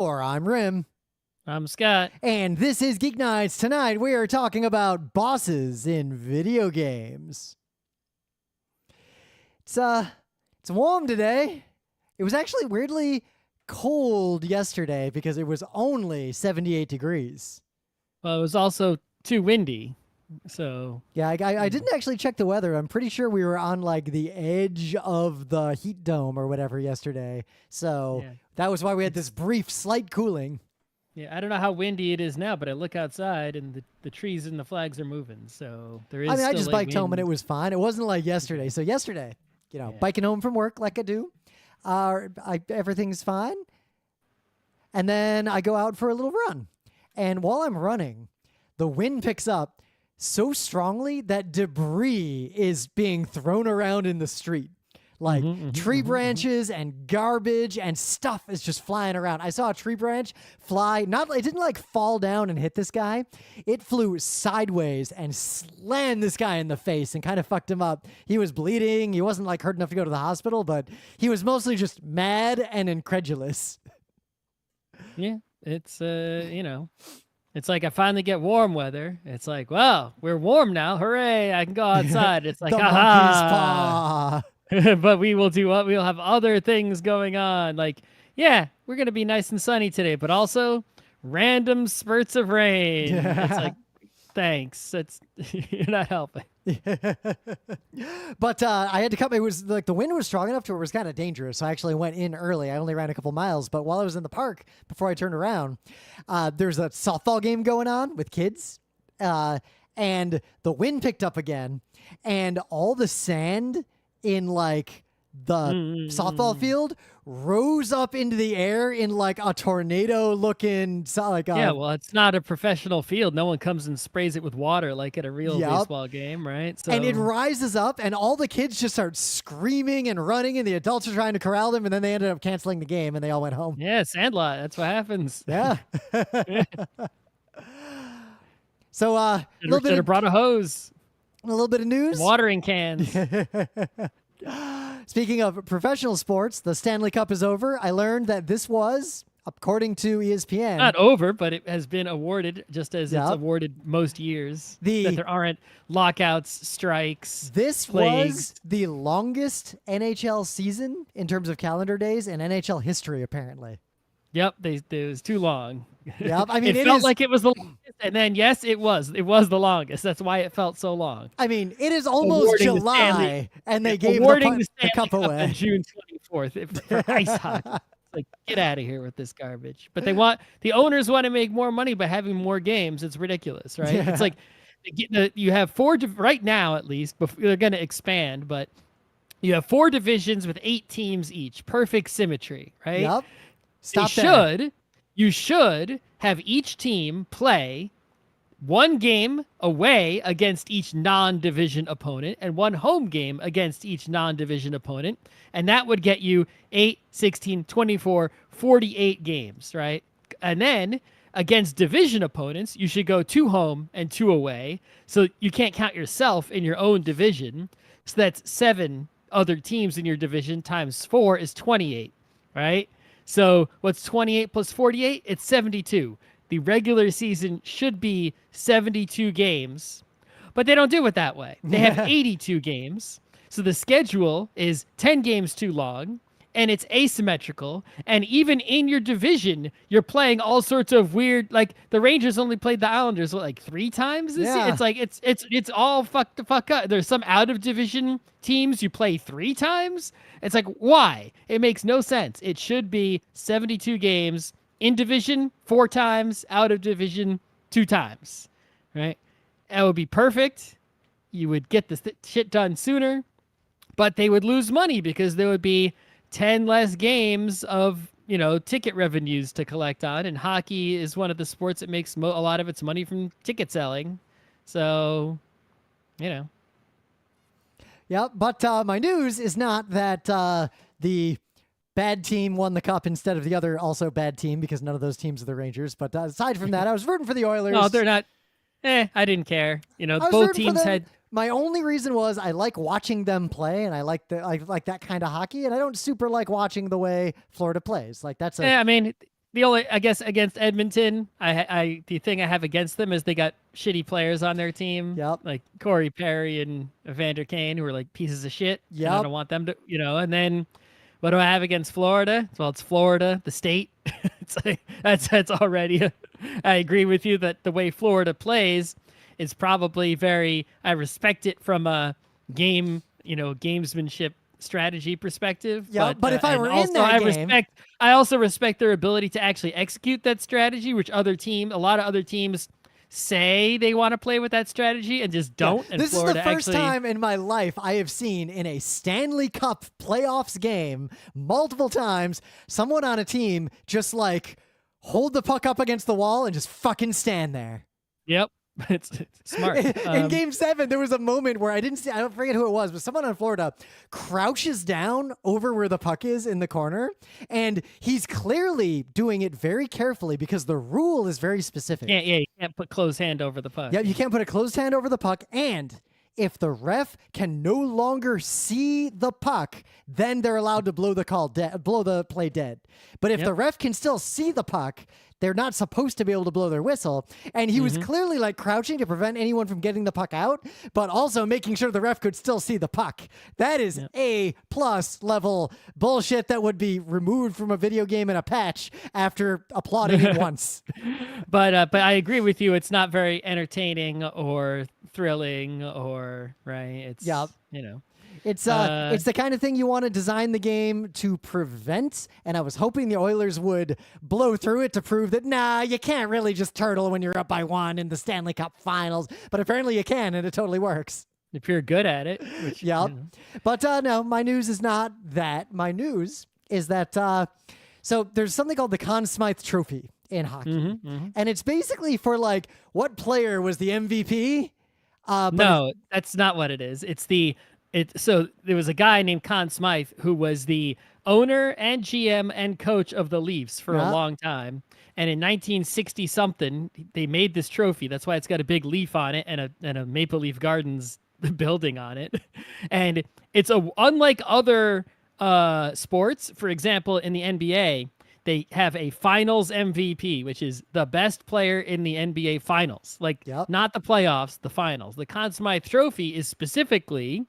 Or I'm Rim. I'm Scott. And this is Geek Nights. Tonight we are talking about bosses in video games. It's warm today. It was actually weirdly cold yesterday because it was only 78 degrees. Well, it was also too windy. So yeah, I didn't actually check the weather. I'm pretty sure we were on like the edge of the heat dome or whatever yesterday. So that was why we had this brief slight cooling. Yeah, I don't know how windy it is now, but I look outside and the trees and the flags are moving. So there is. I just biked home and it was fine. It wasn't like yesterday. So yesterday, biking home from work like I do, everything's fine. And then I go out for a little run, and while I'm running, the wind picks up so strongly that debris is being thrown around in the street. Like tree branches and garbage and stuff is just flying around. I saw a tree branch fly. It didn't like fall down and hit this guy. It flew sideways and slammed this guy in the face and kind of fucked him up. He was bleeding. He wasn't like hurt enough to go to the hospital, but he was mostly just mad and incredulous. Yeah, it's it's like I finally get warm weather. It's like, well, we're warm now. Hooray, I can go outside. It's like, the monkey's paw. But we will do what? We'll have other things going on. Like, yeah, we're going to be nice and sunny today, but also random spurts of rain. It's like, thanks. You're not helping. But I had to cut. It was like the wind was strong enough to where it was kind of dangerous. So I actually went in early. I only ran a couple miles, but while I was in the park, before I turned around, there's a softball game going on with kids, and the wind picked up again, and all the sand in like the softball field rose up into the air in like a tornado looking well, it's not a professional field. No one comes and sprays it with water like at a real baseball game, right? So and it rises up and all the kids just start screaming and running and the adults are trying to corral them, and then they ended up canceling the game and they all went home. Yeah, Sandlot, that's what happens. Yeah. So a little bit have brought a hose. A little bit of news. Watering cans. Speaking of professional sports, the Stanley Cup is over. I learned that this was, according to ESPN... Not over, but it has been awarded just as it's awarded most years. That there aren't lockouts, strikes, plagues. Was the longest NHL season in terms of calendar days in NHL history, apparently. Yep, it was too long. Yep, I mean, it felt like it was the longest, and then yes, it was the longest. That's why it felt so long. I mean, it is almost July, and they gave the cup away on June 24th for ice hockey. Like, get out of here with this garbage. But the owners want to make more money by having more games. It's ridiculous, right? Yeah. It's like you have four right now, at least. They're going to expand, but you have 4 divisions with 8 teams each. Perfect symmetry, right? Yep. You should have each team play 1 game away against each non-division opponent and 1 home game against each non-division opponent. And that would get you 8, 16, 24, 48 games, right? And then against division opponents, you should go 2 home and 2 away. So you can't count yourself in your own division. So that's 7 other teams in your division times 4 is 28, right? So what's 28 plus 48? It's 72. The regular season should be 72 games, but they don't do it that way. They have 82 games. So the schedule is 10 games too long, and it's asymmetrical. And even in your division, you're playing all sorts of weird, like the Rangers only played the Islanders like 3 times this year. It's like it's all fuck the fuck up. There's some out of division teams you play 3 times. It's like, why? It makes no sense. It should be 72 games in division 4 times, out of division 2 times, right? That would be perfect. You would get this shit done sooner, but they would lose money because there would be 10 less games of, ticket revenues to collect on. And hockey is one of the sports that makes a lot of its money from ticket selling. So, Yeah, but my news is not that the bad team won the cup instead of the other also bad team, because none of those teams are the Rangers. But aside from that, I was rooting for the Oilers. No, they're not. I didn't care. Both teams had... My only reason was I like watching them play, and I like that kind of hockey, and I don't super like watching the way Florida plays. Like that's I mean, the only, I guess, against Edmonton, the thing I have against them is they got shitty players on their team. Yep. Like Corey Perry and Evander Kane, who are like pieces of shit. And I Yep. don't want them to, and then what do I have against Florida? Well, it's Florida, the state. It's like, that's already, I agree with you that the way Florida plays is probably I respect it from a gamesmanship strategy perspective. Yeah, but if I were in that game, I also respect their ability to actually execute that strategy, which a lot of other teams say they want to play with that strategy and just don't. Yeah. And this Florida is the first time in my life I have seen in a Stanley Cup playoffs game multiple times someone on a team just like hold the puck up against the wall and just fucking stand there. Yep. It's smart. In Game 7, there was a moment where I don't forget who it was, but someone on Florida crouches down over where the puck is in the corner, and he's clearly doing it very carefully because the rule is very specific. You can't put closed hand over the puck. Yeah, you can't put a closed hand over the puck, and if the ref can no longer see the puck, then they're allowed to blow the play dead. But if the ref can still see the puck, they're not supposed to be able to blow their whistle. And he was clearly like crouching to prevent anyone from getting the puck out, but also making sure the ref could still see the puck. That is A+ level bullshit that would be removed from a video game in a patch after applauding it once. But I agree with you. It's not very entertaining or thrilling or right. It's It's the kind of thing you want to design the game to prevent, and I was hoping the Oilers would blow through it to prove that, you can't really just turtle when you're up by 1 in the Stanley Cup Finals, but apparently you can, and it totally works. If you're good at it. Which, But no, my news is not that. My news is that, so there's something called the Conn Smythe Trophy in hockey, and it's basically for, like, what player was the MVP? No, that's not what it is. So there was a guy named Conn Smythe who was the owner and GM and coach of the Leafs for a long time. And in 1960 something, they made this trophy. That's why it's got a big leaf on it and a Maple Leaf Gardens building on it. And it's unlike other sports. For example, in the NBA, they have a finals MVP, which is the best player in the NBA finals. Not the playoffs, the finals. The Conn Smythe Trophy is specifically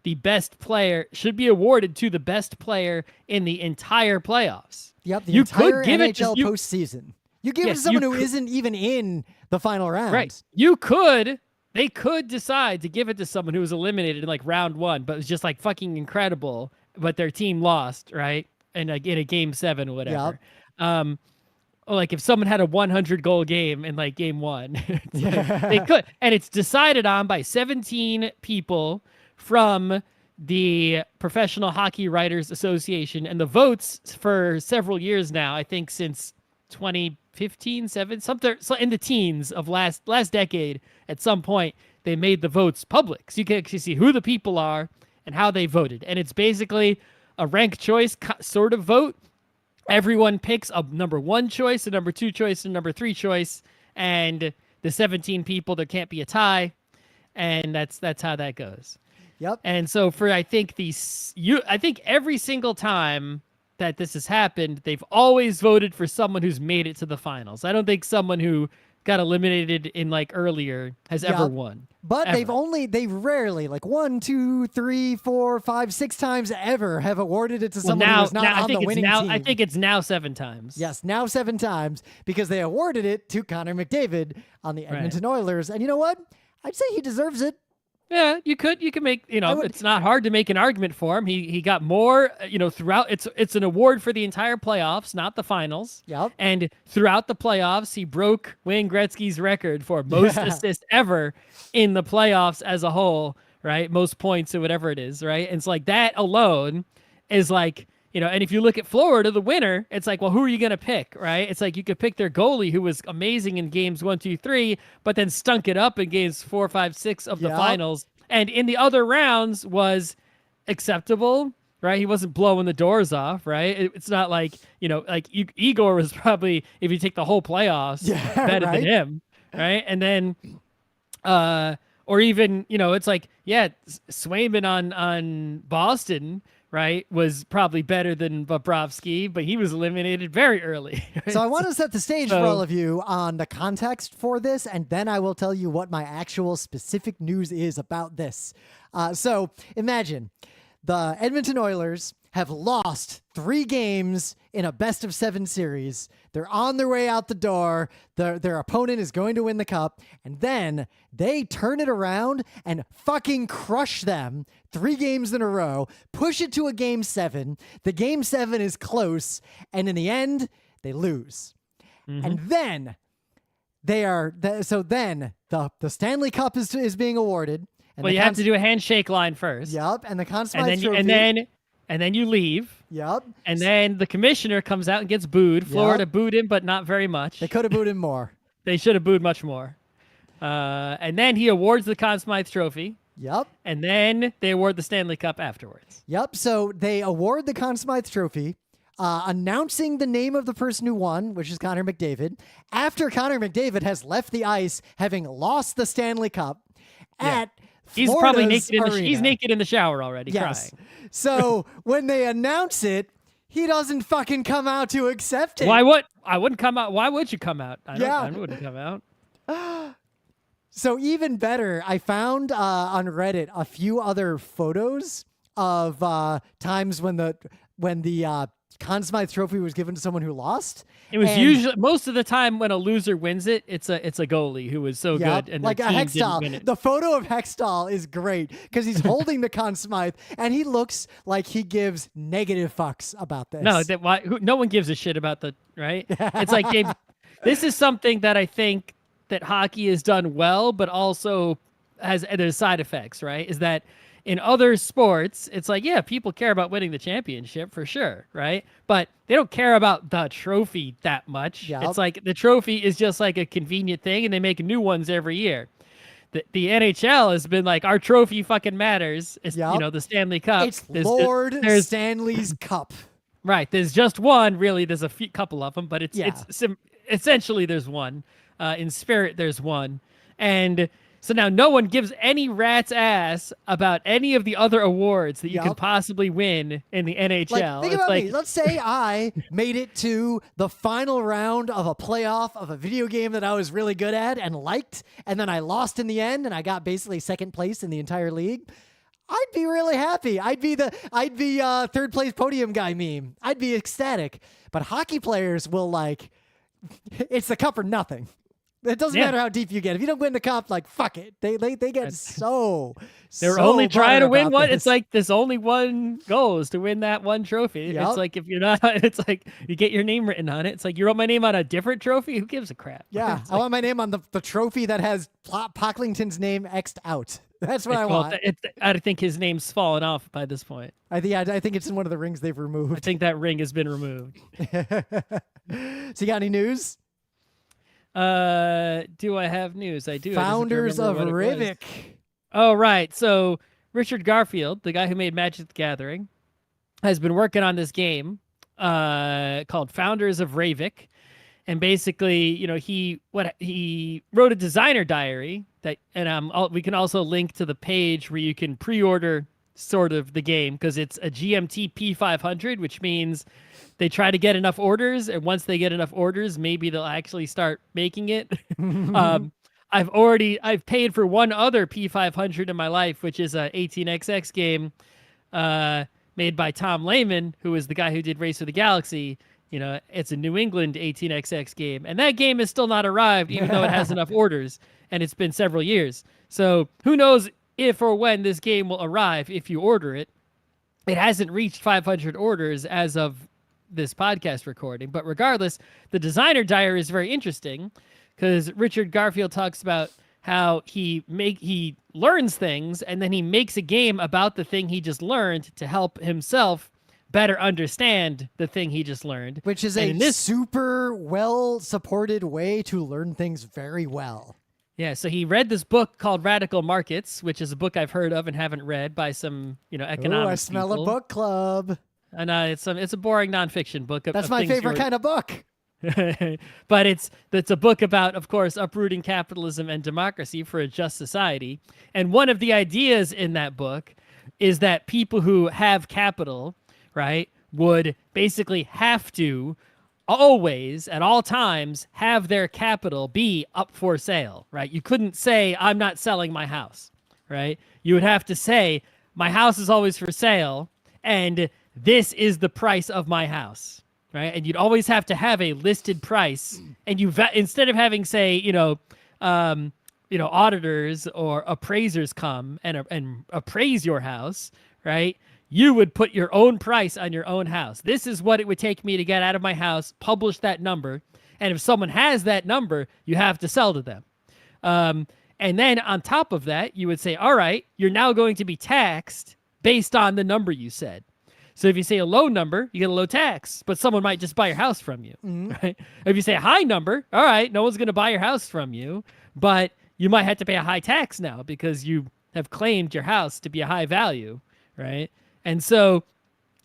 the best player, should be awarded to the best player in the entire playoffs. Yep, the entire NHL postseason. You give it to someone who isn't even in the final round. Right. They could decide to give it to someone who was eliminated in like round 1, but it was just like fucking incredible, but their team lost, right? And like in a game 7 or whatever. Yep. Or like if someone had a 100-goal game in like game 1, they could. And it's decided on by 17 people from the Professional Hockey Writers Association, and the votes for several years now, I think since 2015, something in the teens of last decade, at some point they made the votes public, so you can actually see who the people are and how they voted. And it's basically a ranked choice sort of vote. Everyone picks a number 1 choice, a number 2 choice, and a number 3 choice, and the 17 people, there can't be a tie, and that's how that goes. Yep. And so for I think every single time that this has happened, they've always voted for someone who's made it to the finals. I don't think someone who got eliminated in like earlier has ever won. But they rarely, like 1, 2, 3, 4, 5, 6 times ever have awarded it to someone who's not on the winning team. I think it's now 7 times. Yes, now 7 times because they awarded it to Connor McDavid on the Edmonton Oilers. And you know what? I'd say he deserves it. Yeah, you could make, it's not hard to make an argument for him. He got more, throughout. It's an award for the entire playoffs, not the finals. Yep. And throughout the playoffs, he broke Wayne Gretzky's record for most assists ever in the playoffs as a whole, right? Most points or whatever it is, right? And it's like that alone is like, and if you look at Florida, the winner, it's like, well, who are you going to pick, right? It's like you could pick their goalie who was amazing in games 1, 2, 3, but then stunk it up in games 4, 5, 6 of the finals. And in the other rounds was acceptable, right? He wasn't blowing the doors off, right? It's not like, Igor was probably, if you take the whole playoffs, better than him, right? And then, or even, it's like, Swayman on Boston, right, was probably better than Bobrovsky, but he was eliminated very early. So I want to set the stage for So- all of you on the context for this, and then I will tell you what my actual specific news is about this. So imagine the Edmonton Oilers have lost 3 games in a best-of-7 series. They're on their way out the door. Their opponent is going to win the cup, and then they turn it around and fucking crush them 3 games in a row, push it to a Game 7. The Game 7 is close, and in the end, they lose. And then the Stanley Cup is being awarded. And Well, you have to do a handshake line first. Yep, and the Conn Smythe trophy. and then you leave. Yep. And then the commissioner comes out and gets booed. Florida booed him, but not very much. They could have booed him more. They should have booed much more. And then he awards the Conn Smythe trophy. Yep. And then they award the Stanley Cup afterwards. Yep. So they award the Conn Smythe trophy, announcing the name of the person who won, which is Connor McDavid, after Connor McDavid has left the ice, having lost the Stanley Cup at He's Florida's probably naked in arena. he's naked in the shower already, Yes. crying. So when they announce it, he doesn't fucking come out to accept it. I wouldn't come out. Why would you come out? I wouldn't come out. So even better, I found on Reddit a few other photos of times when the Conn Smythe trophy was given to someone who lost. It was And- usually most of the time when a loser wins it, it's a goalie who was so Yep, good and like the a team didn't Hextall. win it. The photo of Hextall is great because he's holding the Conn Smythe and he looks like he gives negative fucks about this. No, no one gives a shit about the right. It's like this is something that I think that hockey has done well, but also there's side effects. Right? Is that in other sports, it's like, yeah, people care about winning the championship for sure, right? But they don't care about the trophy that much. Yep. It's like the trophy is just like a convenient thing, and they make new ones every year. The NHL has been like, our trophy fucking matters. It's, Yep. the Stanley Cup. It's Lord there's Stanley's Cup. Right. There's just one. Really, there's a couple of them, but it's Yeah. essentially there's one. In spirit, there's one, and so now no one gives any rat's ass about any of the other awards that you can possibly win in the NHL. Like, think about me. Let's say I made it to the final round of a playoff of a video game that I was really good at and liked, and then I lost in the end, and I got basically second place in the entire league. I'd be really happy. I'd be third place podium guy meme. I'd be ecstatic. But hockey players will it's the cup or nothing. It doesn't matter how deep you get. If you don't win the cup, fuck it. They get They're only trying to win about one. this. It's like there's only one goal is to win that one trophy. Yep. It's like if you're not, it's like you get your name written on it. It's like you wrote my name on a different trophy. Who gives a crap? Yeah, I want my name on the trophy that has Pocklington's name X'd out. That's what I want. I think his name's fallen off by this point. I think it's in one of the rings they've I removed. think that ring has been removed. So you got any news? Do I have news? I do. Founders of Reyvick. Oh, right. So Richard Garfield, the guy who made Magic the Gathering, has been working on this game called Founders of Reyvick. And basically, he wrote a designer diary we can also link to the page where you can pre-order sort of the game because it's a GMT P500, which means they try to get enough orders, and once they get enough orders, maybe they'll actually start making it. I've paid for one other P500 in my life, which is a 18XX game made by Tom Lehman, who is the guy who did Race for the Galaxy. It's a New England 18XX game, and that game has still not arrived, even though it has enough orders, and it's been several years. So who knows if or when this game will arrive if you order it. It hasn't reached 500 orders as of this podcast recording, but regardless, the designer diary is very interesting because Richard Garfield talks about how he learns things and then he makes a game about the thing he just learned to help himself better understand the thing he just learned. Which is super well-supported way to learn things very well. Yeah, so he read this book called Radical Markets, which is a book I've heard of and haven't read by some, economics I smell people. a book club. And it's a boring nonfiction book. That's my favorite kind of book. But it's a book about, of course, uprooting capitalism and democracy for a just society. And one of the ideas in that book is that people who have capital, right, would basically have to always, at all times, have their capital be up for sale, right? You couldn't say, I'm not selling my house, right? You would have to say, my house is always for sale, and this is the price of my house, right? And you'd always have to have a listed price, and instead of having, say, auditors or appraisers come and appraise your house, right? You would put your own price on your own house. This is what it would take me to get out of my house, publish that number. And if someone has that number, you have to sell to them. And then on top of that, you would say, all right, you're now going to be taxed based on the number you said. So if you say a low number, you get a low tax, but someone might just buy your house from you, right? If you say a high number, all right, no one's going to buy your house from you, but you might have to pay a high tax now because you have claimed your house to be a high value, right? And so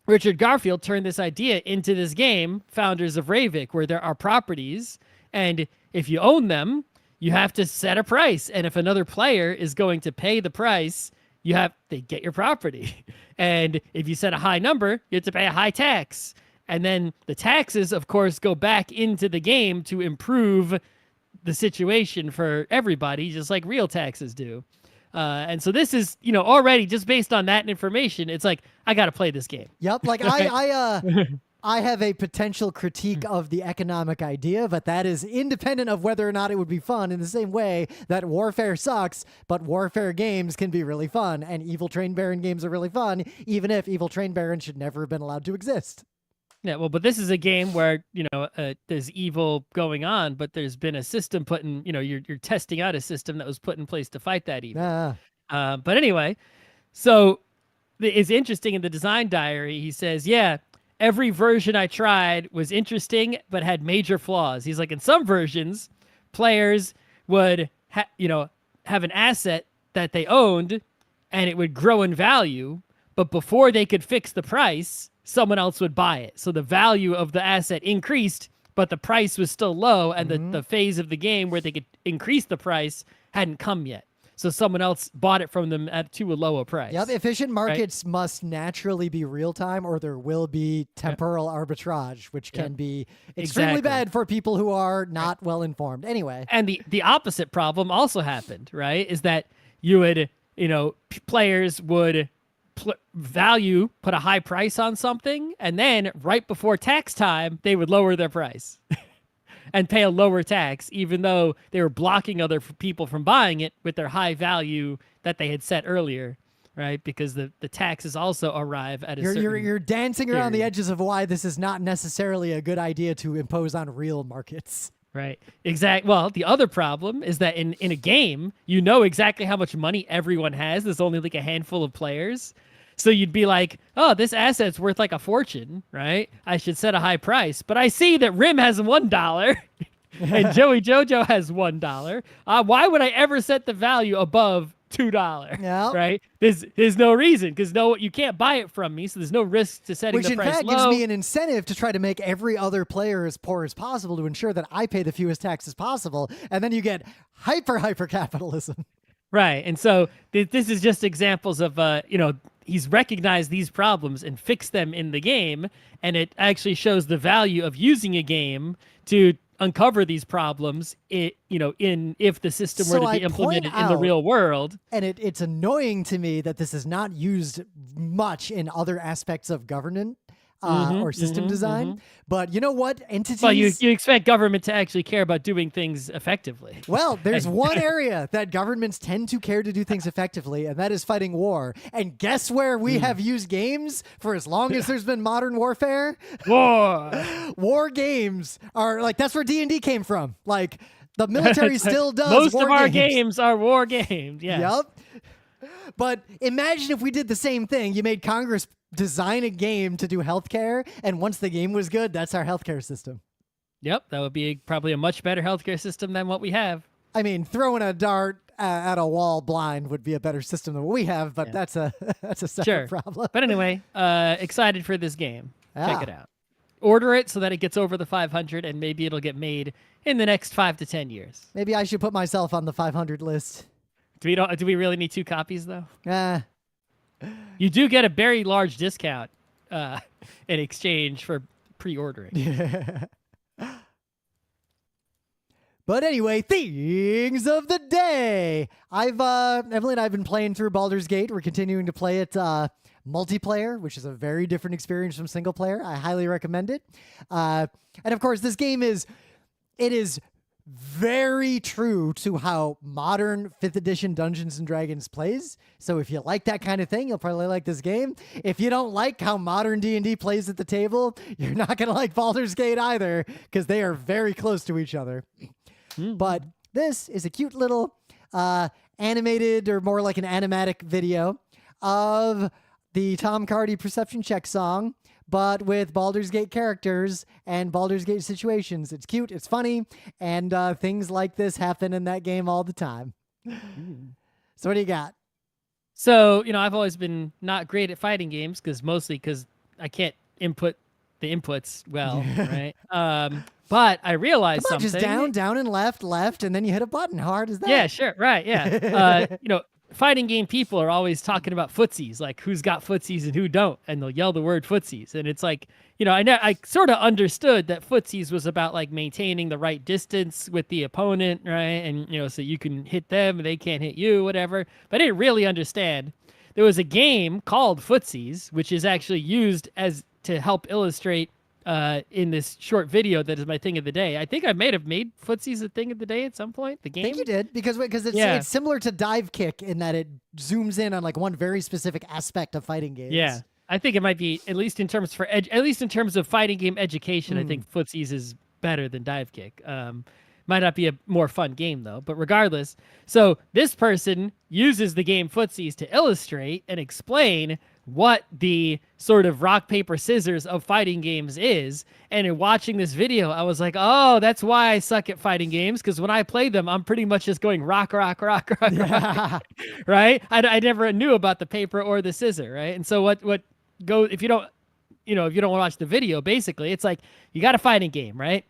Richard Garfield turned this idea into this game, Founders of Reyvick, where there are properties, and if you own them, you have to set a price. And if another player is going to pay the price, they get your property. And if you set a high number, you have to pay a high tax. And then the taxes, of course, go back into the game to improve the situation for everybody, just like real taxes do. And so this is, already just based on that information, it's like, I got to play this game. Yep. Like I have a potential critique of the economic idea, but that is independent of whether or not it would be fun, in the same way that warfare sucks, but warfare games can be really fun, and Evil Train Baron games are really fun, even if Evil Train Baron should never have been allowed to exist. Yeah, well, but this is a game where, there's evil going on, but there's been a system put in, you're testing out a system that was put in place to fight that evil. But anyway, so it's interesting in the design diary, he says, yeah, every version I tried was interesting, but had major flaws. He's like, in some versions, players would, have an asset that they owned, and it would grow in value, but before they could fix the price, someone else would buy it. So the value of the asset increased, but the price was still low, and the phase of the game where they could increase the price hadn't come yet. So someone else bought it from them to a lower price. Yep, efficient markets must naturally be real-time, or there will be temporal arbitrage, which can be extremely bad for people who are not well-informed. Anyway. And the opposite problem also happened, right? Is that you would, players would put a high price on something, and then right before tax time, they would lower their price and pay a lower tax, even though they were blocking other people from buying it with their high value that they had set earlier, right? Because the taxes also arrive at a certain You're dancing around period. the edges of why this is not necessarily a good idea to impose on real markets. Right. Exactly. Well, the other problem is that in a game, you know exactly how much money everyone has. There's only like a handful of players. So you'd be like, oh, this asset's worth like a fortune, right? I should set a high price. But I see that Rim has $1 and Joey Jojo has $1. Why would I ever set the value above $2? Yeah. Right? There's no reason, because you can't buy it from me, so there's no risk to setting Which the in price fact low. gives me an incentive to try to make every other player as poor as possible to ensure that I pay the fewest taxes possible, and then you get hyper capitalism. Right. And so this is just examples of, he's recognized these problems and fixed them in the game. And it actually shows the value of using a game to uncover these problems, if the system were to be implemented in the real world. And it's annoying to me that this is not used much in other aspects of government. Or system design. But you know what? Entities... Well, you expect government to actually care about doing things effectively. Well, there's one area that governments tend to care to do things effectively, and that is fighting war. And guess where we have used games for as long as there's been modern warfare? War! War games are, like, that's where D&D came from. Like, the military still does Most war of our games. games are war games, yes. Yep. But imagine if we did the same thing. You made Congress design a game to do healthcare, and once the game was good, that's our healthcare system. Yep, that would be probably a much better healthcare system than what we have. I mean, throwing a dart at a wall blind would be a better system than what we have, but that's a separate problem. But anyway, excited for this game. Check it out. Order it so that it gets over the 500, and maybe it'll get made in the next 5 to 10 years. Maybe I should put myself on the 500 list. Do we really need 2 copies though? You do get a very large discount in exchange for pre-ordering. Yeah. But anyway, things of the day. Emily and I have been playing through Baldur's Gate. We're continuing to play it multiplayer, which is a very different experience from single player. I highly recommend it. And of course, this game is very true to how modern 5th edition Dungeons and Dragons plays. So if you like that kind of thing, you'll probably like this game. If you don't like how modern D&D plays at the table, you're not going to like Baldur's Gate either, because they are very close to each other. But this is a cute little animated, or more like an animatic video of the Tom Cardy Perception Check song, but with Baldur's Gate characters and Baldur's Gate situations. It's cute, it's funny, and things like this happen in that game all the time. So what do you got? So, I've always been not great at fighting games, mostly because I can't input the inputs well, right? But I realized Come on, something. just down, and left, and then you hit a button. How hard is that? Yeah, sure, right, yeah. Fighting game people are always talking about footsies, like who's got footsies and who don't, and they'll yell the word footsies. And it's like, I sort of understood that footsies was about like maintaining the right distance with the opponent, right? And, so you can hit them, they can't hit you, whatever. But I didn't really understand. There was a game called Footsies, which is actually used to help illustrate in this short video that is my thing of the day. I think I may have made Footsies a thing of the day at some point. The game. I think you did, because it's similar to Dive Kick in that it zooms in on like one very specific aspect of fighting games. Yeah, I think it might be, at least in terms of fighting game education. I think Footsies is better than Dive Kick. Might not be a more fun game though, but regardless. So this person uses the game Footsies to illustrate and explain what the sort of rock, paper, scissors of fighting games is. And in watching this video, I was like, oh, that's why I suck at fighting games, because when I play them, I'm pretty much just going rock, rock, rock, rock, rock, right? I never knew about the paper or the scissor, right? And so if you don't want to watch the video, basically, it's like you got a fighting game, right?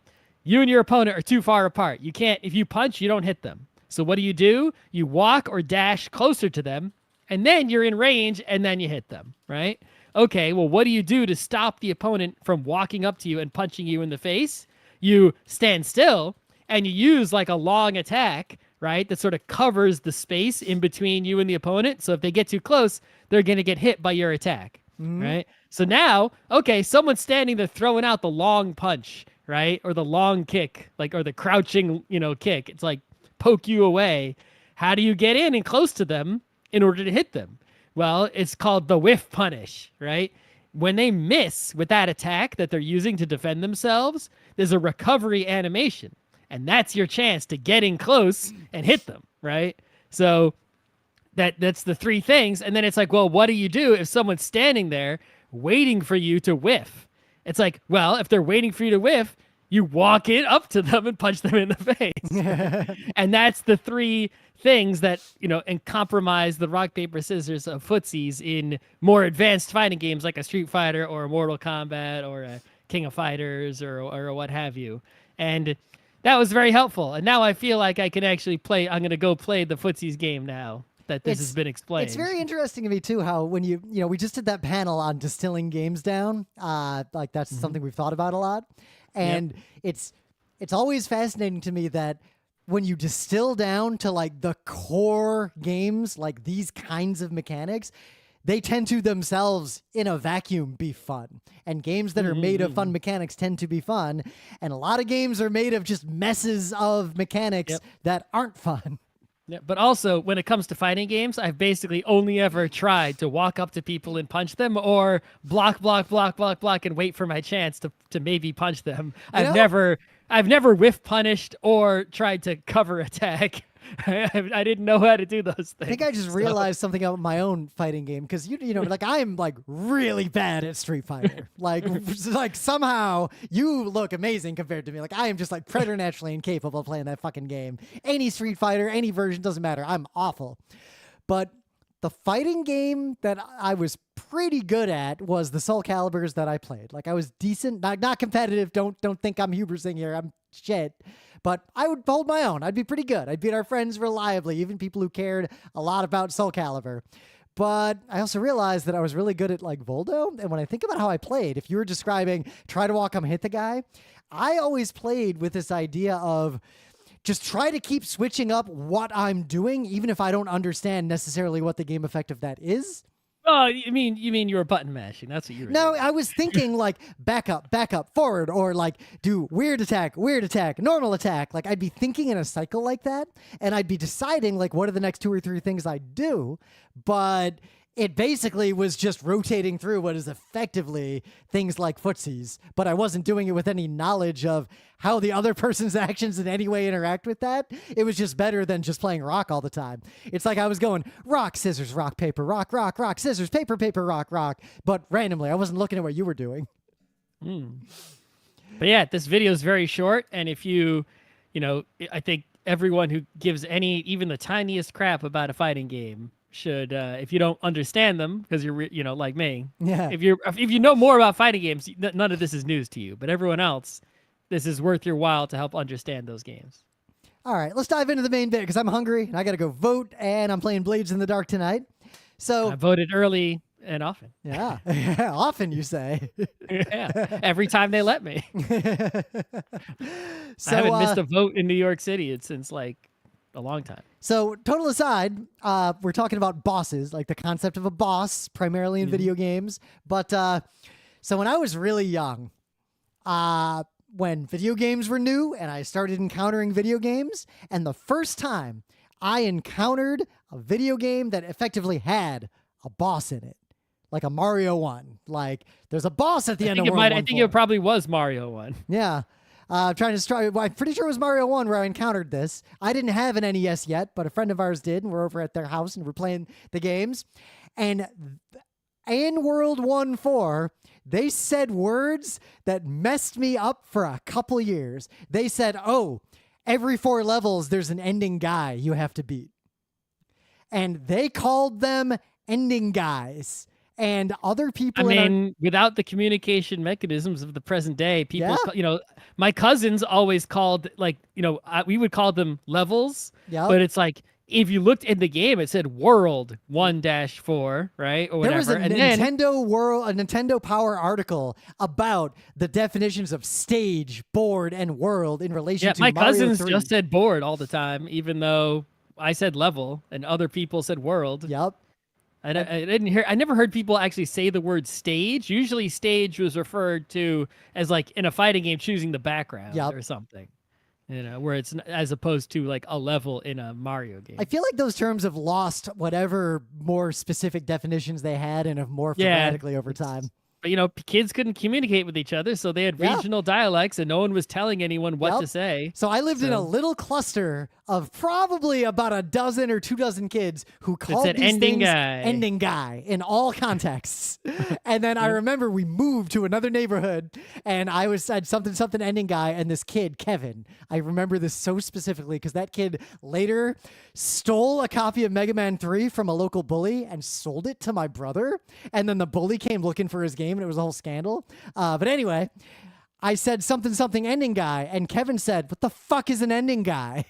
You and your opponent are too far apart. You can't, if you punch, you don't hit them. So what do? You walk or dash closer to them, and then you're in range, and then you hit them, right? Okay, well, what do you do to stop the opponent from walking up to you and punching you in the face? You stand still, and you use like a long attack, right, that sort of covers the space in between you and the opponent. So if they get too close, they're going to get hit by your attack, right? So now, okay, someone's standing there throwing out the long punch, right, or the long kick, or the crouching, kick. It's like poke you away. How do you get in and close to them in order to hit them? Well, it's called the whiff punish, right? When they miss with that attack that they're using to defend themselves, there's a recovery animation, and that's your chance to get in close and hit them, right? So that's the three things. And then it's like, well, what do you do if someone's standing there waiting for you to whiff? It's like, well, if they're waiting for you to whiff, you walk in up to them and punch them in the face. And that's the three things that, and compromise the rock, paper, scissors of footsies in more advanced fighting games like a Street Fighter or a Mortal Kombat or a King of Fighters or what have you. And that was very helpful. And now I feel like I can actually I'm going to go play the footsies game now that this has been explained. It's very interesting to me too how when we just did that panel on distilling games down, like that's something we've thought about a lot, and it's always fascinating to me that when you distill down to like the core games, like these kinds of mechanics, they tend to themselves in a vacuum be fun. And games that are made of fun mechanics tend to be fun. And a lot of games are made of just messes of mechanics that aren't fun. Yeah, but also, when it comes to fighting games, I've basically only ever tried to walk up to people and punch them, or block, and wait for my chance to maybe punch them. I've never whiff punished or tried to cover attack. I didn't know how to do those things. I think I just realized something about my own fighting game, because like I am like really bad at Street Fighter. like somehow you look amazing compared to me. Like I am just like preternaturally incapable of playing that fucking game. Any Street Fighter, any version, doesn't matter. I'm awful. But the fighting game that I was pretty good at was the Soul Caliburs that I played. Like I was decent, not competitive. Don't think I'm hubrising here. I'm shit. But I would hold my own. I'd be pretty good. I'd beat our friends reliably, even people who cared a lot about Soul Calibur. But I also realized that I was really good at like Voldo. And when I think about how I played, if you were describing try to walk, come hit the guy, I always played with this idea of just try to keep switching up what I'm doing, even if I don't understand necessarily what the game effect of that is. Oh, you mean you were button mashing? That's what you were No, doing. I was thinking like back up, forward, or like do weird attack, normal attack. Like I'd be thinking in a cycle like that, and I'd be deciding like what are the next 2 or 3 things I do. But it basically was just rotating through what is effectively things like footsies, but I wasn't doing it with any knowledge of how the other person's actions in any way interact with that. It was just better than just playing rock all the time. It's like I was going rock, scissors, rock, paper, rock, scissors, paper, rock, but randomly. I wasn't looking at what you were doing. But yeah, this video is very short, and if I think everyone who gives even the tiniest crap about a fighting game should, if you don't understand them, because you're, like me. Yeah. If you know more about fighting games, none of this is news to you. But everyone else, this is worth your while to help understand those games. All right, let's dive into the main bit because I'm hungry and I got to go vote, and I'm playing Blades in the Dark tonight. So I voted early and often. Yeah, often you say. Yeah, every time they let me. So, I haven't missed a vote in New York City since like a long time. So total aside, we're talking about bosses, like the concept of a boss, primarily in video games. But so when I was really young, when video games were new and I started encountering video games, and the first time I encountered a video game that effectively had a boss in it, like a Mario one, like there's a boss at the end of World 1. I think it probably was Mario 1. Yeah. I'm pretty sure it was Mario 1 where I encountered this. I didn't have an NES yet, but a friend of ours did, and we're over at their house, and we're playing the games. And in World 1-4, they said words that messed me up for a couple years. They said, oh, every 4 levels, there's an ending guy you have to beat. And they called them ending guys. And other people, without the communication mechanisms of the present day, people, my cousins always called we would call them levels, but it's like, if you looked in the game, it said World 1-4, right? Or whatever. There was a Nintendo Power article about the definitions of stage, board, and world in relation to Mario 3. My cousins just said board all the time, even though I said level and other people said world. Yep. I never heard people actually say the word stage. Usually stage was referred to as like in a fighting game choosing the background or something. Where it's as opposed to like a level in a Mario game. I feel like those terms have lost whatever more specific definitions they had and have morphed dramatically over time. But, kids couldn't communicate with each other, so they had regional dialects, and no one was telling anyone what to say. So I lived in a little cluster of probably about a dozen or 24 kids who called these ending things guy. ending guy in all contexts. And then I remember we moved to another neighborhood, and I said something ending guy, and this kid, Kevin, I remember this so specifically because that kid later stole a copy of Mega Man 3 from a local bully and sold it to my brother. And then the bully came looking for his game, and it was a whole scandal. But anyway, I said something ending guy, and Kevin said, "What the fuck is an ending guy?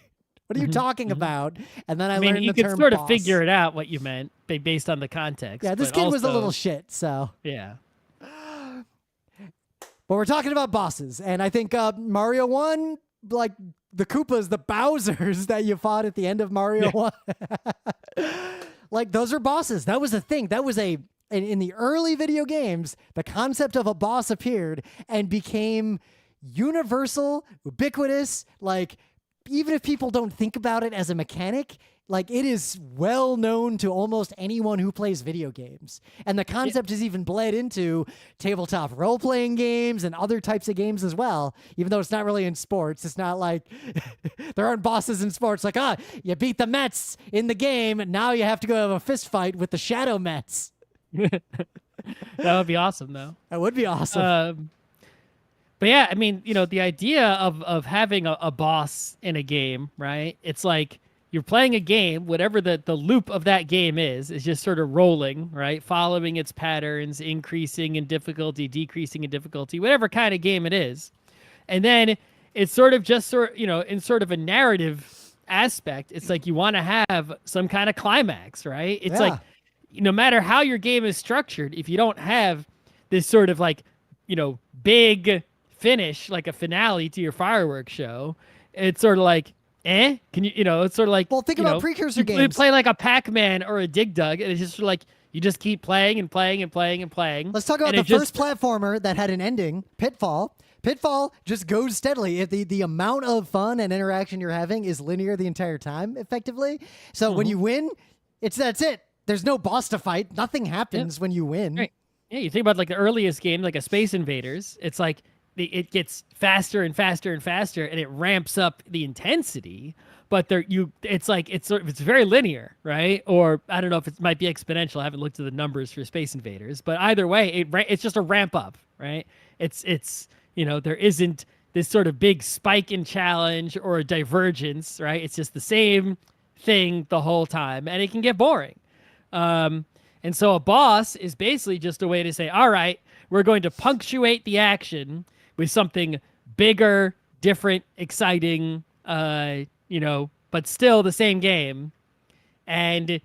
What are you talking about?" And then I learned the term you could sort of boss. figure it out what you meant based on the context. Yeah, this kid was a little shit, so. Yeah. But we're talking about bosses, and I think Mario 1, like the Koopas, the Bowsers that you fought at the end of Mario 1, like those are bosses. That was a thing. That was in the early video games, the concept of a boss appeared and became universal, ubiquitous, like even if people don't think about it as a mechanic, like it is well known to almost anyone who plays video games. And the concept is even bled into tabletop role-playing games and other types of games as well, even though it's not really in sports. It's not like there aren't bosses in sports like, you beat the Mets in the game, and now you have to go have a fist fight with the Shadow Mets. That would be awesome, though. That would be awesome. But yeah, the idea of having a boss in a game, right? It's like you're playing a game, whatever the loop of that game is just sort of rolling, right? Following its patterns, increasing in difficulty, decreasing in difficulty, whatever kind of game it is. And then it's sort of in sort of a narrative aspect, it's like you want to have some kind of climax, right? It's like no matter how your game is structured, if you don't have this sort of like, big finish, like a finale to your fireworks show, it's sort of like, can you, it's sort of like, well, think about precursor games. You play like a Pac-Man or a Dig Dug, and it's just sort of like, you just keep playing and playing and playing and playing. Let's talk about the first platformer that had an ending, Pitfall. Pitfall just goes steadily. If the amount of fun and interaction you're having is linear the entire time, effectively. So when you win, that's it. There's no boss to fight. Nothing happens when you win. Right. Yeah, you think about like the earliest game, like a Space Invaders. It's like it gets faster and faster and faster, and it ramps up the intensity. But it's very linear, right? Or I don't know if it might be exponential. I haven't looked at the numbers for Space Invaders, but either way, it's just a ramp up, right? It's there isn't this sort of big spike in challenge or a divergence, right? It's just the same thing the whole time, and it can get boring. And so a boss is basically just a way to say, all right, we're going to punctuate the action with something bigger, different, exciting, but still the same game. And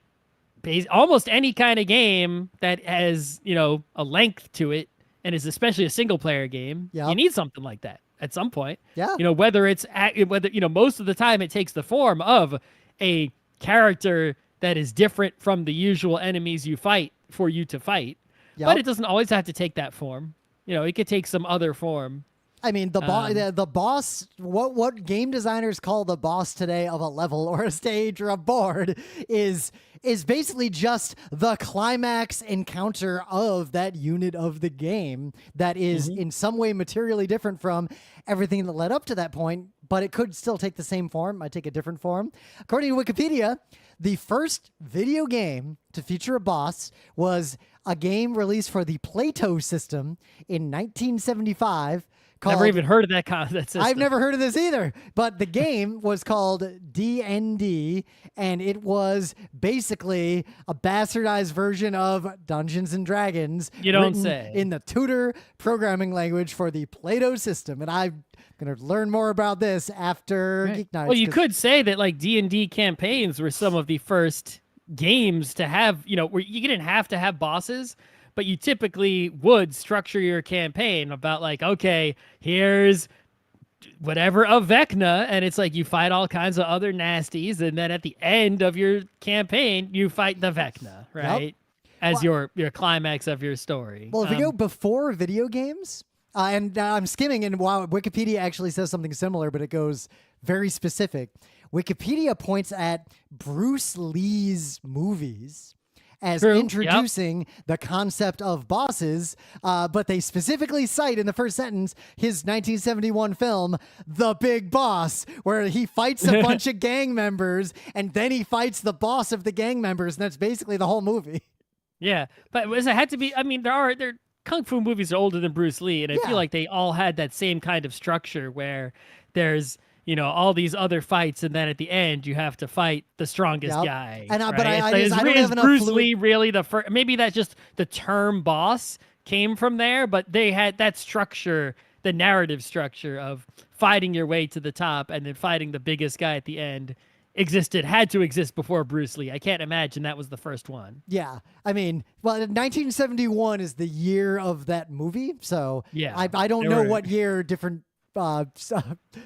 almost any kind of game that has, a length to it, and is especially a single player game, you need something like that at some point. Yeah. Whether most of the time it takes the form of a character that is different from the usual enemies you fight for you to fight. Yep. But it doesn't always have to take that form. It could take some other form. I mean, the boss, what game designers call the boss today of a level or a stage or a board is basically just the climax encounter of that unit of the game that is in some way materially different from everything that led up to that point, but it could still take the same form, might take a different form. According to Wikipedia, the first video game to feature a boss was a game released for the Plato system in 1975. Never even heard of that system. I've never heard of this either. But the game was called D&D, and it was basically a bastardized version of Dungeons and Dragons. You don't say. In the Tudor programming language for the Plato system. And I'm going to learn more about this after GeekNights. Well, you could say that like D&D campaigns were some of the first games to have, where you didn't have to have bosses, but you typically would structure your campaign about like, okay, here's whatever of Vecna, and it's like you fight all kinds of other nasties, and then at the end of your campaign, you fight the Vecna, right? Yep. As your climax of your story. Well, if we go before video games, and I'm skimming, and while Wikipedia actually says something similar, but it goes very specific. Wikipedia points at Bruce Lee's movies as introducing the concept of bosses, but they specifically cite in the first sentence his 1971 film, The Big Boss, where he fights a bunch of gang members, and then he fights the boss of the gang members, and that's basically the whole movie. Yeah, but it had to be, I mean, there Kung Fu movies are older than Bruce Lee, and I feel like they all had that same kind of structure where there's all these other fights, and then at the end you have to fight the strongest guy. And but I don't have enough Bruce Lee really the first? Maybe that's just the term boss came from there, but they had that structure, the narrative structure of fighting your way to the top and then fighting the biggest guy at the end had to exist before Bruce Lee. I can't imagine that was the first one. Yeah. I mean, 1971 is the year of that movie, so I don't know what year different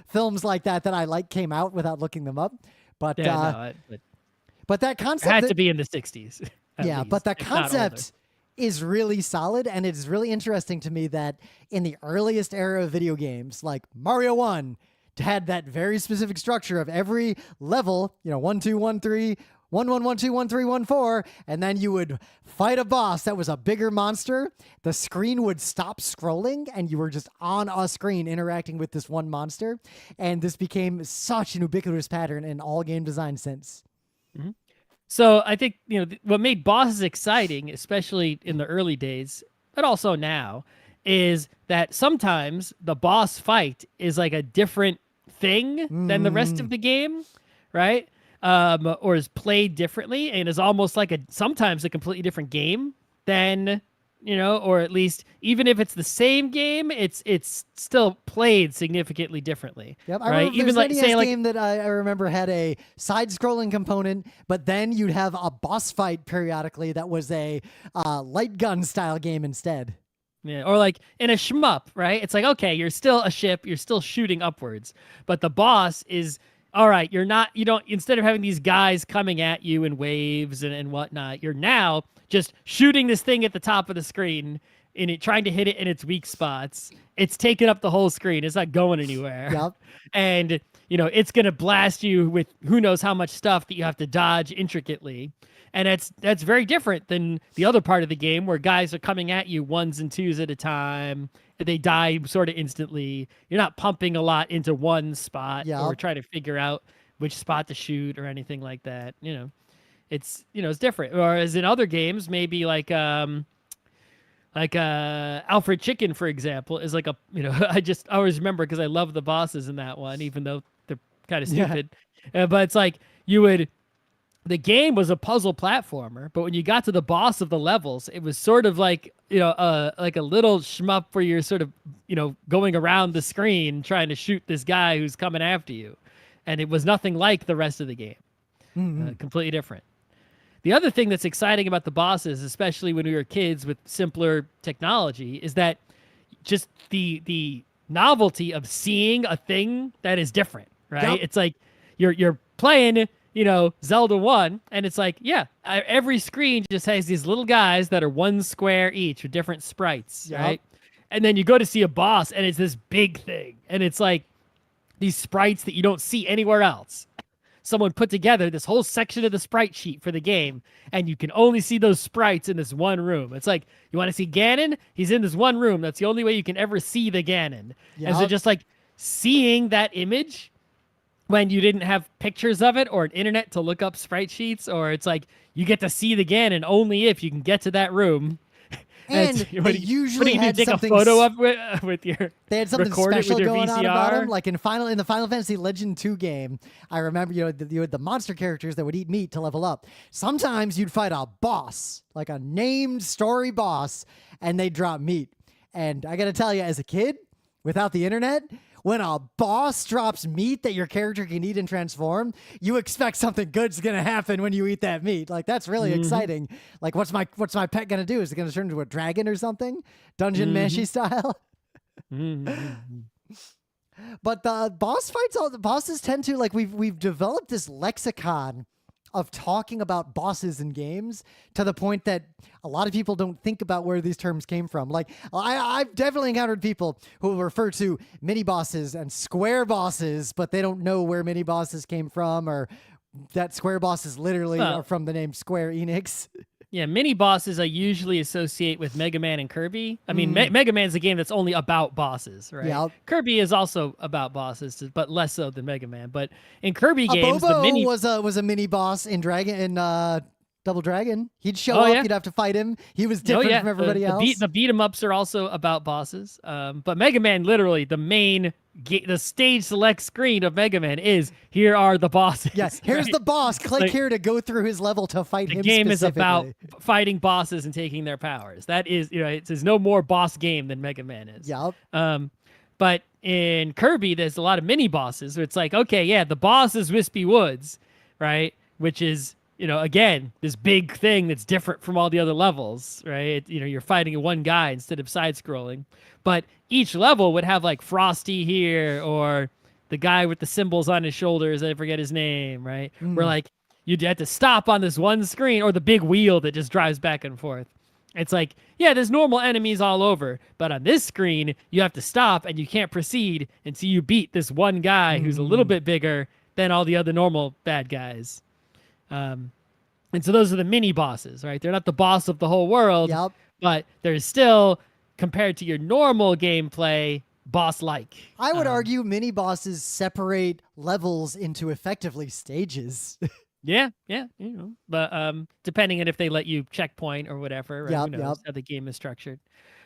films like that I like came out without looking them up, but but that concept had to be in the 60s. Yeah, but the concept is really solid, and it's really interesting to me that in the earliest era of video games, like Mario 1, had that very specific structure of every level, 1, 2, 1, 3, 1, 1, 1, 2, 1, 3, 1, 4, and then you would fight a boss that was a bigger monster. The screen would stop scrolling, and you were just on a screen interacting with this one monster. And this became such an ubiquitous pattern in all game design since. Mm-hmm. So I think, what made bosses exciting, especially in the early days, but also now, is that sometimes the boss fight is like a different thing than the rest of the game, right? Or is played differently and is almost like sometimes a completely different game than or at least even if it's the same game, it's still played significantly differently. Yep, I right? remember Even there's an NES game that I remember had a side-scrolling component, but then you'd have a boss fight periodically that was a light gun style game instead. Yeah, or like in a shmup, right? It's like, okay, you're still a ship, you're still shooting upwards, but the boss is, all right, instead of having these guys coming at you in waves and whatnot, you're now just shooting this thing at the top of the screen and trying to hit it in its weak spots. It's taking up the whole screen. It's not going anywhere. Yep. And, it's going to blast you with who knows how much stuff that you have to dodge intricately. And that's very different than the other part of the game where guys are coming at you ones and twos at a time. They die sort of instantly. You're not pumping a lot into one spot or trying to figure out which spot to shoot or anything like that. It's it's different. Whereas in other games, maybe like Alfred Chicken, for example, is like I always remember because I love the bosses in that one, even though they're kind of stupid. Yeah. But it's like the game was a puzzle platformer, but when you got to the boss of the levels, it was sort of like, like a little shmup where you're sort of, going around the screen trying to shoot this guy who's coming after you. And it was nothing like the rest of the game. Completely different. The other thing that's exciting about the bosses, especially when we were kids with simpler technology, is that just the novelty of seeing a thing that is different, right? Yep. It's like you're playing Zelda 1, and it's like, every screen just has these little guys that are one square each with different sprites, right? And then you go to see a boss, and it's this big thing, and it's like these sprites that you don't see anywhere else. Someone put together this whole section of the sprite sheet for the game, and you can only see those sprites in this one room. It's like, you want to see Ganon? He's in this one room. That's the only way you can ever see the Ganon. And so just like seeing that image when you didn't have pictures of it or an internet to look up sprite sheets, or it's like you get to see the Ganon only if you can get to that room. And they usually had take something a photo up with your they had something special going VCR. on about them. Like in the Final Fantasy Legend 2 game, I remember you had the monster characters that would eat meat to level up. Sometimes you'd fight a boss, like a named story boss, and they'd drop meat. And I got to tell you, as a kid, without the internet, when a boss drops meat that your character can eat and transform, you expect something good's gonna happen when you eat that meat. Like, that's really exciting. Like, what's my pet gonna do? Is it gonna turn into a dragon or something? Dungeon Mashy style? But the boss fights, all the bosses tend to, like, we've developed this lexicon of talking about bosses in games to the point that a lot of people don't think about where these terms came from. Like, I've definitely encountered people who refer to mini bosses and square bosses, but they don't know where mini bosses came from, or that square bosses literally are from the name Square Enix. Yeah, mini bosses I usually associate with Mega Man and Kirby. I mean, Mega Man's a game that's only about bosses, right? Yeah. Kirby is also about bosses, but less so than Mega Man. But in Kirby games, Bobo the mini was a mini boss in Double Dragon. He'd show up, you'd have to fight him. He was different from everybody else. The beat 'em ups are also about bosses. But Mega Man, literally, the stage select screen of Mega Man is, here are the bosses. Yes, here's the boss. Click here to go through his level to fight him. The game is about fighting bosses and taking their powers. That is, it's no more boss game than Mega Man is. Yep. But in Kirby, there's a lot of mini bosses. It's like, okay, the boss is Wispy Woods, right? Which is, again, this big thing that's different from all the other levels, right? You're fighting one guy instead of side-scrolling. But each level would have, like, Frosty here, or the guy with the symbols on his shoulders, I forget his name, right? Where, like, you'd have to stop on this one screen, or the big wheel that just drives back and forth. It's like, there's normal enemies all over, but on this screen, you have to stop, and you can't proceed until you beat this one guy who's a little bit bigger than all the other normal bad guys. And so those are the mini bosses, right? They're not the boss of the whole world, but they're still, compared to your normal gameplay, boss-like. I would argue mini bosses separate levels into effectively stages. Yeah. But depending on if they let you checkpoint or whatever, right? Who knows how the game is structured.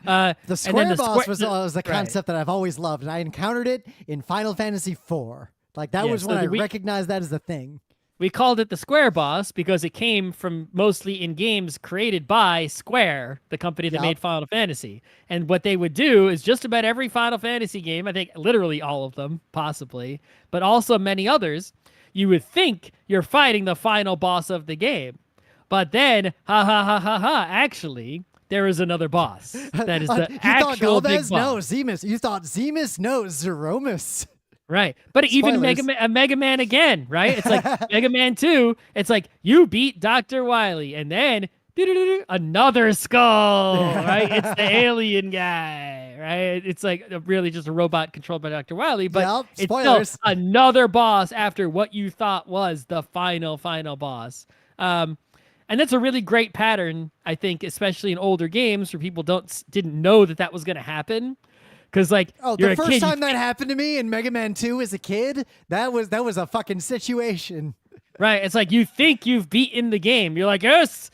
The square boss was a concept that I've always loved, and I encountered it in Final Fantasy IV. Like, that was when I recognized that as a thing. we called it the Square boss because it came from mostly in games created by Square, the company that made Final Fantasy. And what they would do is just about every Final Fantasy game, I think literally all of them, possibly, but also many others, you would think you're fighting the final boss of the game. But then, actually, there is another boss. That is the actual big boss. No, Zemus. You thought Zemus? No, Zeromus. Right. But even Mega Man again, right? It's like Mega Man 2, it's like you beat Dr. Wily, and then another skull, right? It's the alien guy, right? It's like really just a robot controlled by Dr. Wily, but it's still another boss after what you thought was the final boss. And that's a really great pattern, I think, especially in older games where people didn't know that was going to happen. Because like, the first time that happened to me in Mega Man 2 as a kid, that was a fucking situation. Right. It's like you think you've beaten the game. You're like, yes,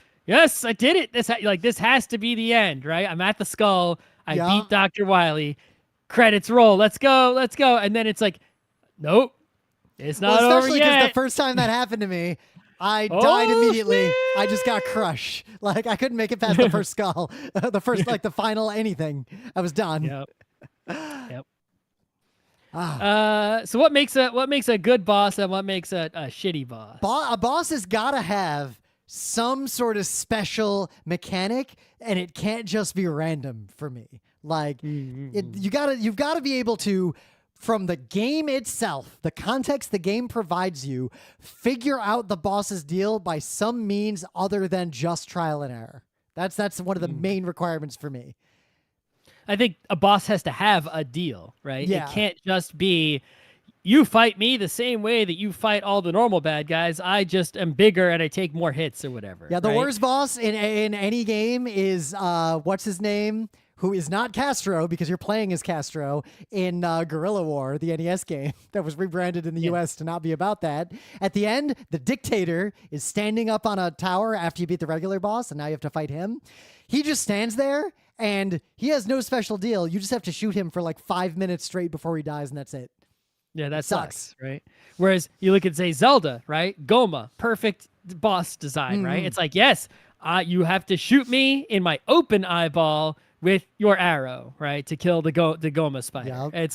I did it. This has to be the end, right? I'm at the skull. I beat Dr. Wily. Credits roll. Let's go. And then it's like, nope, it's not over yet. Especially because the first time that happened to me, I died immediately. Shit. I just got crushed. Like I couldn't make it past the first skull, the final anything. I was done. Yep. So what makes a good boss and what makes a shitty boss? A boss has got to have some sort of special mechanic, and it can't just be random for me. Like you've got to be able to, from the game itself, the context the game provides you, figure out the boss's deal by some means other than just trial and error. That's one of the main requirements for me. I think a boss has to have a deal, right? Yeah. It can't just be, you fight me the same way that you fight all the normal bad guys. I just am bigger and I take more hits or whatever. Yeah, the worst boss in any game is, what's his name? Who is not Castro, because you're playing as Castro in Guerrilla War, the NES game that was rebranded in the US to not be about that. At the end, the dictator is standing up on a tower after you beat the regular boss, and now you have to fight him. He just stands there, and he has no special deal. You just have to shoot him for like 5 minutes straight before he dies, and that's it. Yeah, that sucks, right? Whereas you look at, say, Zelda, right? Goma, perfect boss design, right? It's like, yes, you have to shoot me in my open eyeball with your arrow, right, to kill the Goma spider. Yep.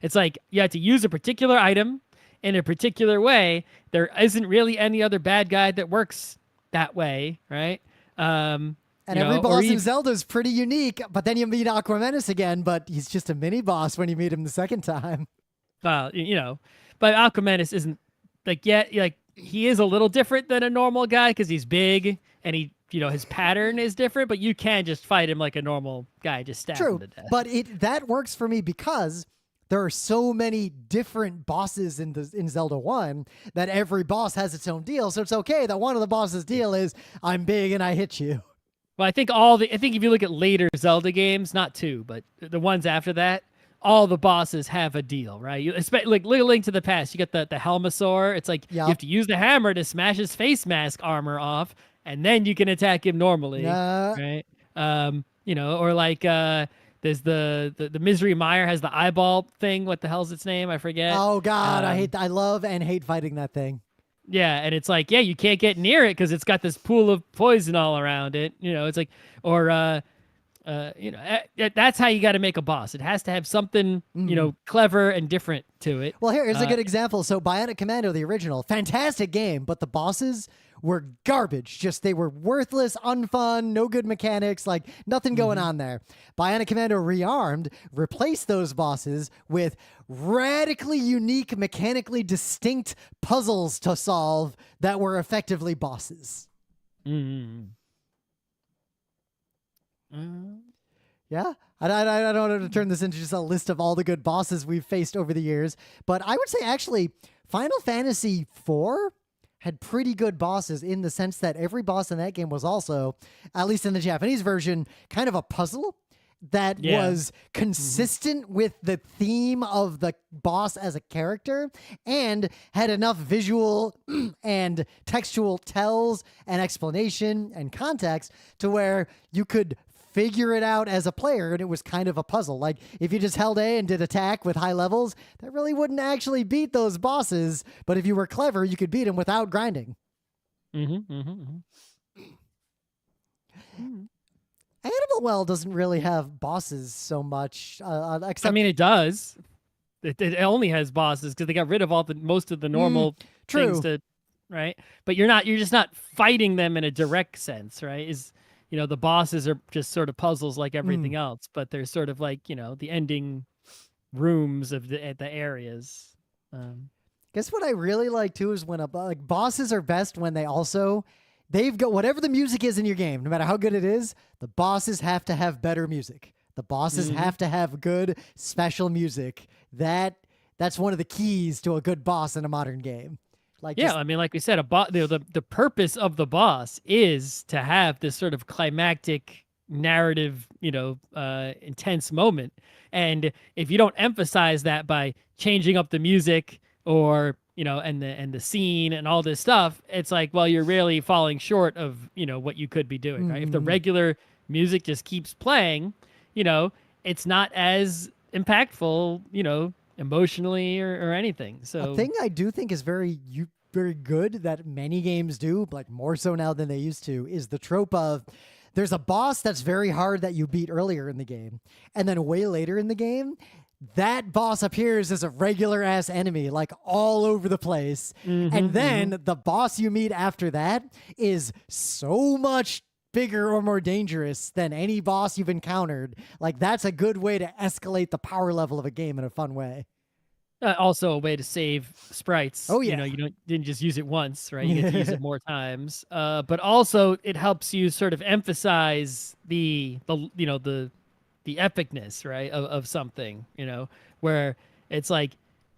It's like you have to use a particular item in a particular way. There isn't really any other bad guy that works that way, right? And every boss in Zelda is pretty unique, but then you meet Aquamentus again, but he's just a mini boss when you meet him the second time. Well, but Aquamentus isn't he is a little different than a normal guy because he's big and his pattern is different, but you can just fight him like a normal guy, just stab him to death. But that works for me because there are so many different bosses in Zelda 1 that every boss has its own deal, so it's okay that one of the boss's deal is, I'm big and I hit you. Well, I think if you look at later Zelda games, not 2, but the ones after that, all the bosses have a deal, right? Like Link to the Past, you got the Helmasaur. It's like you have to use the hammer to smash his face mask armor off, and then you can attack him normally, right? Or like there's the Misery Mire has the eyeball thing. What the hell's its name? I forget. Oh God, I love and hate fighting that thing. Yeah, and it's like, you can't get near it because it's got this pool of poison all around it. It's like, that's how you got to make a boss. It has to have something, clever and different to it. Well, here's a good example. So Bionic Commando, the original, fantastic game, but the bosses were garbage. They were worthless, unfun, no good mechanics, like nothing going on there. Bionic Commando Rearmed replaced those bosses with radically unique, mechanically distinct puzzles to solve that were effectively bosses. Yeah, I don't want to turn this into just a list of all the good bosses we've faced over the years, but I would say actually Final Fantasy IV had pretty good bosses in the sense that every boss in that game was also, at least in the Japanese version, kind of a puzzle that was consistent with the theme of the boss as a character and had enough visual and textual tells and explanation and context to where you could figure it out as a player, and it was kind of a puzzle. Like, if you just held A and did attack with high levels, that really wouldn't actually beat those bosses, but if you were clever, you could beat them without grinding. Animal Well doesn't really have bosses so much, except... I mean, it does. It only has bosses because they got rid of most of the normal things right? But you're just not fighting them in a direct sense, right? The bosses are just sort of puzzles like everything else, but they're sort of like, the ending rooms of the areas. Guess what I really like too is when bosses are best when they've got whatever the music is in your game, no matter how good it is, the bosses have to have better music. The bosses have to have good special music. That's one of the keys to a good boss in a modern game. I mean, like we said, the purpose of the boss is to have this sort of climactic narrative, intense moment. And if you don't emphasize that by changing up the music or, and the scene and all this stuff, it's like, well, you're really falling short of, what you could be doing, right? If the regular music just keeps playing, it's not as impactful, emotionally or anything. So a thing I do think is very good that many games do, like more so now than they used to, is the trope of there's a boss that's very hard that you beat earlier in the game, and then way later in the game, that boss appears as a regular ass enemy, like all over the place. And then the boss you meet after that is so much bigger or more dangerous than any boss you've encountered. Like, that's a good way to escalate the power level of a game in a fun way. Also a way to save sprites. Oh yeah, you didn't just use it once, right? You get to use it more times. But also it helps you sort of emphasize the epicness, right, of something. Where it's like,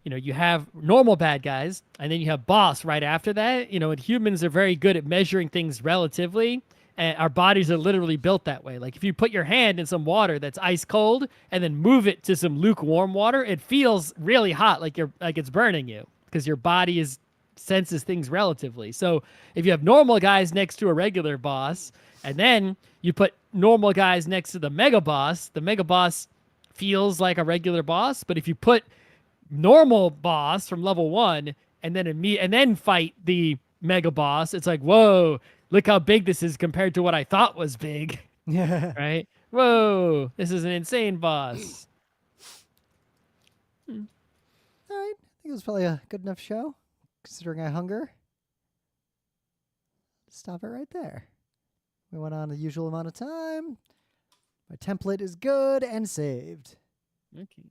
you have normal bad guys, and then you have boss right after that. And humans are very good at measuring things relatively. And our bodies are literally built that way. Like, if you put your hand in some water that's ice cold and then move it to some lukewarm water, it feels really hot, like it's burning you, because your body senses things relatively. So if you have normal guys next to a regular boss, and then you put normal guys next to the mega boss feels like a regular boss. But if you put normal boss from level 1 and then fight the mega boss, it's like, whoa, look how big this is compared to what I thought was big. Yeah. Right? Whoa, this is an insane boss. All right. I think it was probably a good enough show, considering I hunger. Stop it right there. We went on the usual amount of time. My template is good and saved. Okay.